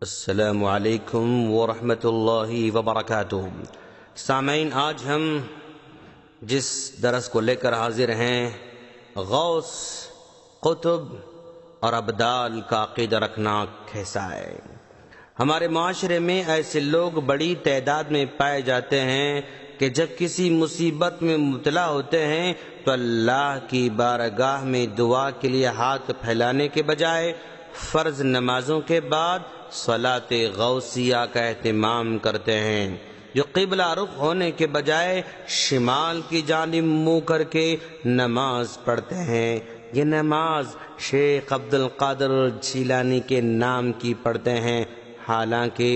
السلام علیکم ورحمۃ اللہ وبرکاتہ۔ سامعین، آج ہم جس درس کو لے کر حاضر ہیں، غوث، قطب اور ابدال کا عقیدہ رکھنا کیسا ہے۔ ہمارے معاشرے میں ایسے لوگ بڑی تعداد میں پائے جاتے ہیں کہ جب کسی مصیبت میں مبتلا ہوتے ہیں تو اللہ کی بارگاہ میں دعا کے لیے ہاتھ پھیلانے کے بجائے فرض نمازوں کے بعد صلاۃ غوثیہ کا اہتمام کرتے ہیں، جو قبلہ رخ ہونے کے بجائے شمال کی جانب منہ کر کے نماز پڑھتے ہیں۔ یہ نماز شیخ عبد القادر جیلانی کے نام کی پڑھتے ہیں، حالانکہ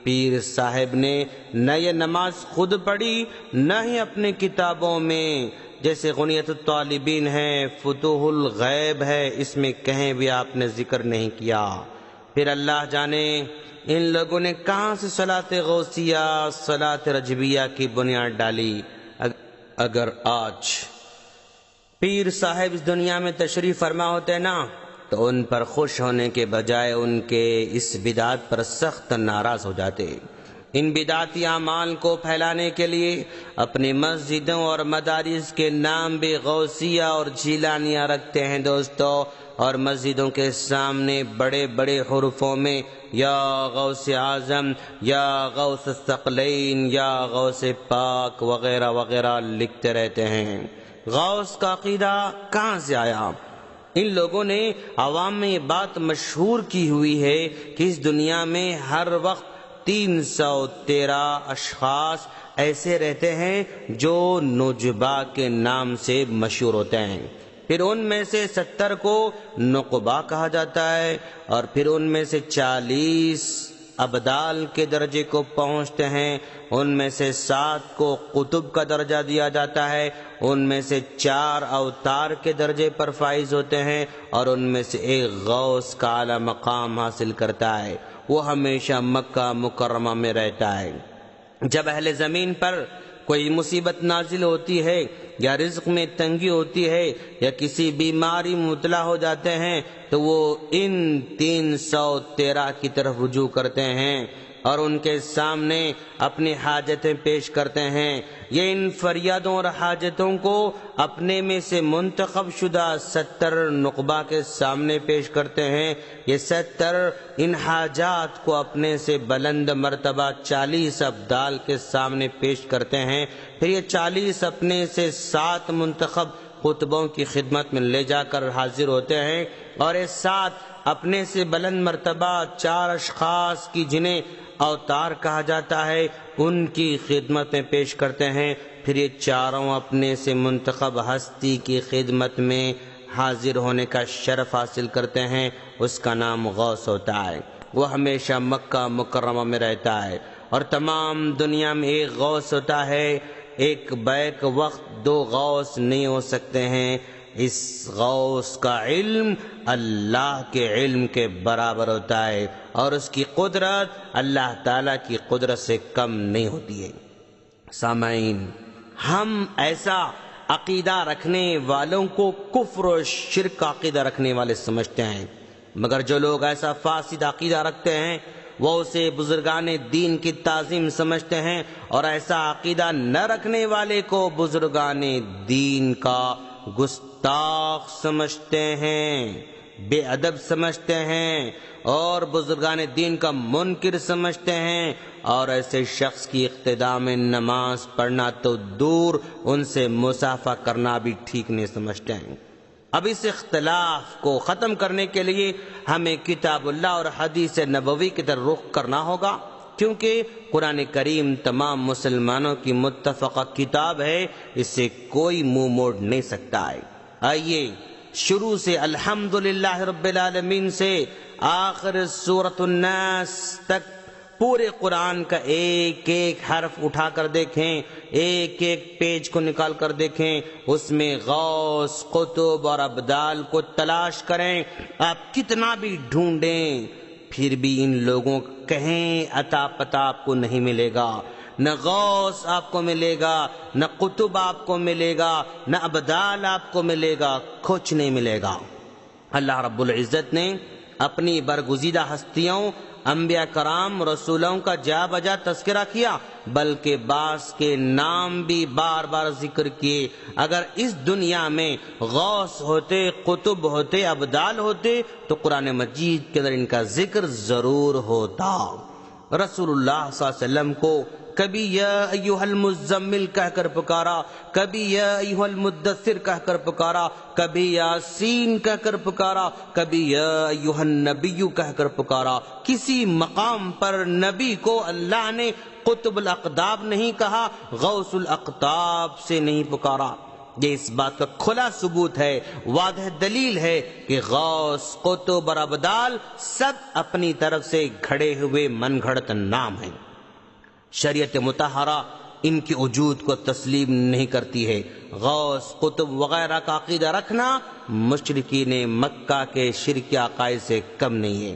پیر صاحب نے نہ یہ نماز خود پڑھی نہ ہی اپنے کتابوں میں، جیسے غنیت الطالبین ہے، فتوح الغیب ہے، اس میں کہیں بھی آپ نے ذکر نہیں کیا۔ پھر اللہ جانے ان لوگوں نے کہاں سے صلاۃ غوثیہ، صلاۃ رجبیہ کی بنیاد ڈالی۔ اگر آج پیر صاحب اس دنیا میں تشریف فرما ہوتے نا تو ان پر خوش ہونے کے بجائے ان کے اس بدعت پر سخت ناراض ہو جاتے۔ ان بدعتی اعمال کو پھیلانے کے لیے اپنی مسجدوں اور مدارس کے نام بھی غوثیہ اور جیلانیہ رکھتے ہیں دوستو، اور مسجدوں کے سامنے بڑے بڑے حروفوں میں یا غوث اعظم، یا غوث الثقلین، یا غوث پاک وغیرہ وغیرہ لکھتے رہتے ہیں۔ غوث کا عقیدہ کہاں سے آیا؟ ان لوگوں نے عوام میں یہ بات مشہور کی ہوئی ہے کہ اس دنیا میں ہر وقت 313 اشخاص ایسے رہتے ہیں جو نجبا کے نام سے مشہور ہوتے ہیں، پھر ان میں سے 70 کو نقبا کہا جاتا ہے، اور پھر ان میں سے 40 ابدال کے درجے کو پہنچتے ہیں، ان میں سے 7 کو قطب کا درجہ دیا جاتا ہے، ان میں سے 4 اوتار کے درجے پر فائز ہوتے ہیں، اور ان میں سے ایک غوث کا اعلی مقام حاصل کرتا ہے۔ وہ ہمیشہ مکہ مکرمہ میں رہتا ہے۔ جب اہل زمین پر کوئی مصیبت نازل ہوتی ہے، یا رزق میں تنگی ہوتی ہے، یا کسی بیماری مبتلا ہو جاتے ہیں تو وہ ان 313 کی طرف رجوع کرتے ہیں اور ان کے سامنے اپنی حاجتیں پیش کرتے ہیں۔ یہ ان فریادوں اور حاجتوں کو اپنے میں سے منتخب شدہ 70 نقبہ کے سامنے پیش کرتے ہیں۔ یہ 70 ان حاجات کو اپنے سے بلند مرتبہ 40 ابدال کے سامنے پیش کرتے ہیں، پھر یہ 40 اپنے سے 7 منتخب قطبوں کی خدمت میں لے جا کر حاضر ہوتے ہیں، اور یہ 7 اپنے سے بلند مرتبہ 4 اشخاص کی جنہیں اوتار کہا جاتا ہے ان کی خدمت میں پیش کرتے ہیں، پھر یہ چاروں اپنے سے منتخب ہستی کی خدمت میں حاضر ہونے کا شرف حاصل کرتے ہیں، اس کا نام غوث ہوتا ہے۔ وہ ہمیشہ مکہ مکرمہ میں رہتا ہے، اور تمام دنیا میں ایک غوث ہوتا ہے۔ ایک بیک وقت 2 غوث نہیں ہو سکتے ہیں۔ اس غوث کا علم اللہ کے علم کے برابر ہوتا ہے، اور اس کی قدرت اللہ تعالیٰ کی قدرت سے کم نہیں ہوتی ہے۔ سامعین، ہم ایسا عقیدہ رکھنے والوں کو کفر و شرک کا عقیدہ رکھنے والے سمجھتے ہیں، مگر جو لوگ ایسا فاسد عقیدہ رکھتے ہیں وہ اسے بزرگان دین کی تعظیم سمجھتے ہیں، اور ایسا عقیدہ نہ رکھنے والے کو بزرگان دین کا گستاخ سمجھتے ہیں، بے ادب سمجھتے ہیں، اور بزرگان دین کا منکر سمجھتے ہیں، اور ایسے شخص کی اقتداء میں نماز پڑھنا تو دور، ان سے مصافحہ کرنا بھی ٹھیک نہیں سمجھتے ہیں۔ اب اس اختلاف کو ختم کرنے کے لیے ہمیں کتاب اللہ اور حدیث نبوی کی طرف رخ کرنا ہوگا، کیونکہ قرآن کریم تمام مسلمانوں کی متفقہ کتاب ہے، اس سے کوئی منہ موڑ نہیں سکتا ہے۔ آئیے شروع سے الحمدللہ رب العالمین سے آخر سورۃ الناس تک پورے قرآن کا ایک ایک حرف اٹھا کر دیکھیں، ایک ایک پیج کو نکال کر دیکھیں، اس میں غوث، قطب اور ابدال کو تلاش کریں۔ آپ کتنا بھی ڈھونڈیں پھر بھی ان لوگوں کہیں عطا پتہ آپ کو نہیں ملے گا۔ نہ غوث آپ کو ملے گا، نہ قطب آپ کو ملے گا، نہ ابدال آپ کو ملے گا، کچھ نہیں ملے گا۔ اللہ رب العزت نے اپنی برگزیدہ ہستیوں انبیاء کرام رسولوں کا جا بجا تذکرہ کیا، بلکہ بعض کے نام بھی بار بار ذکر کیے۔ اگر اس دنیا میں غوث ہوتے، قطب ہوتے، ابدال ہوتے تو قرآن مجید کے اندر ان کا ذکر ضرور ہوتا۔ رسول اللہ صلی اللہ علیہ وسلم کو کبھی یا ایھا المزمل کہہ کر پکارا، کبھی یا ایھا المدثر کہہ کر پکارا، کبھی یاسین کہہ کر پکارا، کبھی یا ایھا النبی کہہ کر پکارا۔ کسی مقام پر نبی کو اللہ نے قطب الاقطاب نہیں کہا، غوث الاقطاب سے نہیں پکارا۔ یہ اس بات کا کھلا ثبوت ہے، واضح دلیل ہے کہ غوث، قطب اور ابدال سب اپنی طرف سے گھڑے ہوئے من گھڑت نام ہیں۔ شریعت مطہرہ ان کے وجود کو تسلیم نہیں کرتی ہے۔ غوث، قطب وغیرہ کا عقیدہ رکھنا مشرکین مکہ کے شرک عقائد سے کم نہیں ہے۔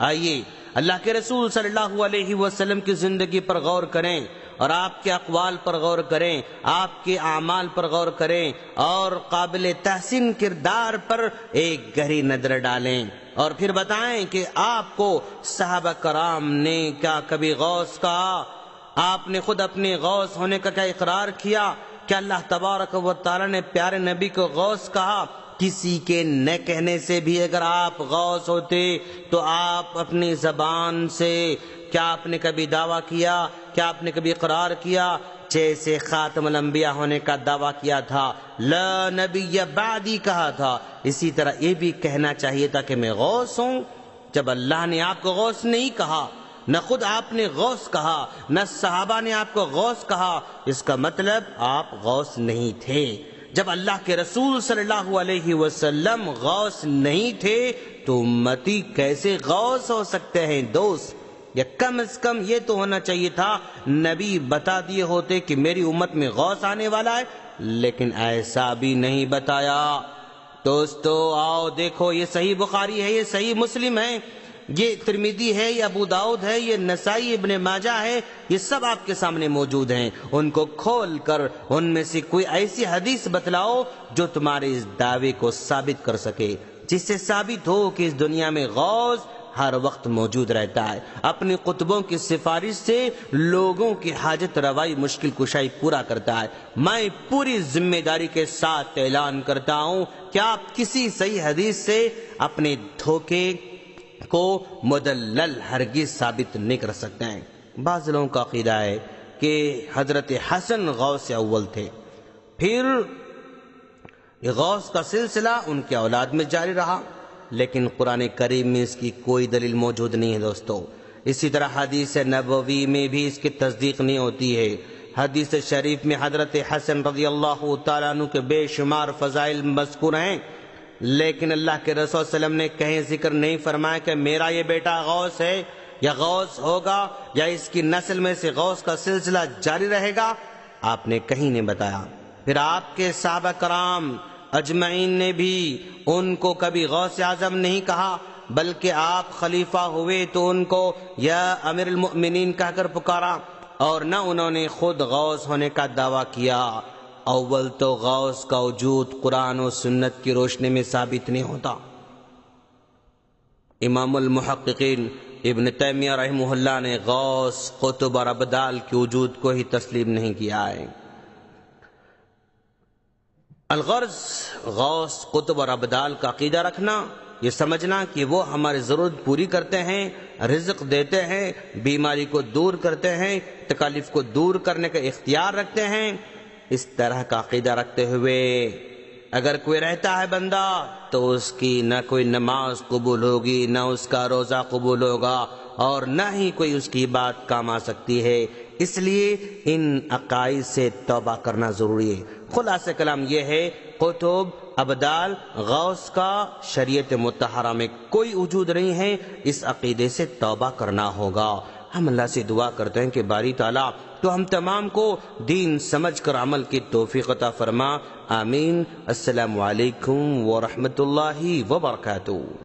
آئیے اللہ کے رسول صلی اللہ علیہ وسلم کی زندگی پر غور کریں اور آپ کے اقوال پر غور کریں، آپ کے اعمال پر غور کریں اور قابل تحسین کردار پر ایک گہری نظر ڈالیں، اور پھر بتائیں کہ آپ کو صحابہ کرام نے کیا کبھی غوث کہا؟ آپ نے خود اپنے غوث ہونے کا کیا اقرار کیا؟ کہ اللہ تبارک و تعالی نے پیارے نبی کو غوث کہا؟ کسی کے نہ کہنے سے بھی اگر آپ غوث ہوتے تو آپ اپنی زبان سے کیا آپ نے کبھی دعویٰ کیا؟ کیا آپ نے کبھی اقرار کیا؟ جیسے خاتم الانبیاء ہونے کا دعویٰ کیا تھا، لا نبی بعدی کہا تھا، اسی طرح یہ بھی کہنا چاہیے تھا کہ میں غوث ہوں۔ جب اللہ نے آپ کو غوث نہیں کہا، نہ خود آپ نے غوث کہا، نہ صحابہ نے آپ کو غوث کہا، اس کا مطلب آپ غوث نہیں تھے۔ جب اللہ کے رسول صلی اللہ علیہ وسلم غوث نہیں تھے تو امتی کیسے غوث ہو سکتے ہیں دوست؟ یا کم از کم یہ تو ہونا چاہیے تھا نبی بتا دیے ہوتے کہ میری امت میں غوث آنے والا ہے، لیکن ایسا بھی نہیں بتایا۔ دوستو آؤ دیکھو، یہ صحیح بخاری ہے، یہ صحیح مسلم ہے، یہ ترمذی ہے، یہ ابو داؤد ہے، یہ نسائی ابن ماجہ ہے، یہ سب آپ کے سامنے موجود ہیں۔ ان کو کھول کر ان میں سے کوئی ایسی حدیث بتلاؤ جو تمہارے اس دعوے کو ثابت کر سکے، جس سے ثابت ہو کہ اس دنیا میں غوث ہر وقت موجود رہتا ہے، اپنی قطبوں کی سفارش سے لوگوں کی حاجت روائی، مشکل کشائی پورا کرتا ہے۔ میں پوری ذمہ داری کے ساتھ اعلان کرتا ہوں کہ آپ کسی صحیح حدیث سے اپنے دھوکے کو مدلل ہرگز ثابت نہیں کر سکتے ہیں۔ بعض لوگوں کا عقیدہ ہے کہ حضرت حسن غوث اول تھے، پھر یہ غوث کا سلسلہ ان کے اولاد میں جاری رہا، لیکن قرآن کریم میں اس کی کوئی دلیل موجود نہیں ہے دوستو۔ اسی طرح حدیث نبوی میں بھی اس کی تصدیق نہیں ہوتی ہے۔ حدیث شریف میں حضرت حسن رضی اللہ تعالیٰ عنہ کے بے شمار فضائل مذکور ہیں، لیکن اللہ کے رسول صلی اللہ علیہ وسلم نے کہیں ذکر نہیں فرمایا کہ میرا یہ بیٹا غوث ہے یا غوث ہوگا یا اس کی نسل میں سے غوث کا سلسلہ جاری رہے گا، آپ نے کہیں نہیں بتایا۔ پھر آپ کے صحابہ کرام اجمعین نے بھی ان کو کبھی غوث اعظم نہیں کہا، بلکہ آپ خلیفہ ہوئے تو ان کو یا امیر المؤمنین کہہ کر پکارا، اور نہ انہوں نے خود غوث ہونے کا دعویٰ کیا۔ اول تو غوث کا وجود قرآن و سنت کی روشنی میں ثابت نہیں ہوتا۔ امام المحققین ابن تیمیہ رحمہ اللہ نے غوث، قطب اور ابدال کے وجود کو ہی تسلیم نہیں کیا ہے۔ الغرض غوث، قطب اور ابدال کا عقیدہ رکھنا، یہ سمجھنا کہ وہ ہماری ضرورت پوری کرتے ہیں، رزق دیتے ہیں، بیماری کو دور کرتے ہیں، تکالیف کو دور کرنے کا اختیار رکھتے ہیں، اس طرح کا عقیدہ رکھتے ہوئے اگر کوئی رہتا ہے بندہ تو اس کی نہ کوئی نماز قبول ہوگی، نہ اس کا روزہ قبول ہوگا، اور نہ ہی کوئی اس کی بات کام آ سکتی ہے۔ اس لیے ان عقائد سے توبہ کرنا ضروری ہے۔ خلاصہ کلام یہ ہے، قطب، ابدال، غوث کا شریعت مطہرہ میں کوئی وجود نہیں ہے، اس عقیدے سے توبہ کرنا ہوگا۔ ہم اللہ سے دعا کرتے ہیں کہ باری تعالیٰ تو ہم تمام کو دین سمجھ کر عمل کی توفیق عطا فرما، آمین۔ السلام علیکم ورحمۃ اللہ وبرکاتہ۔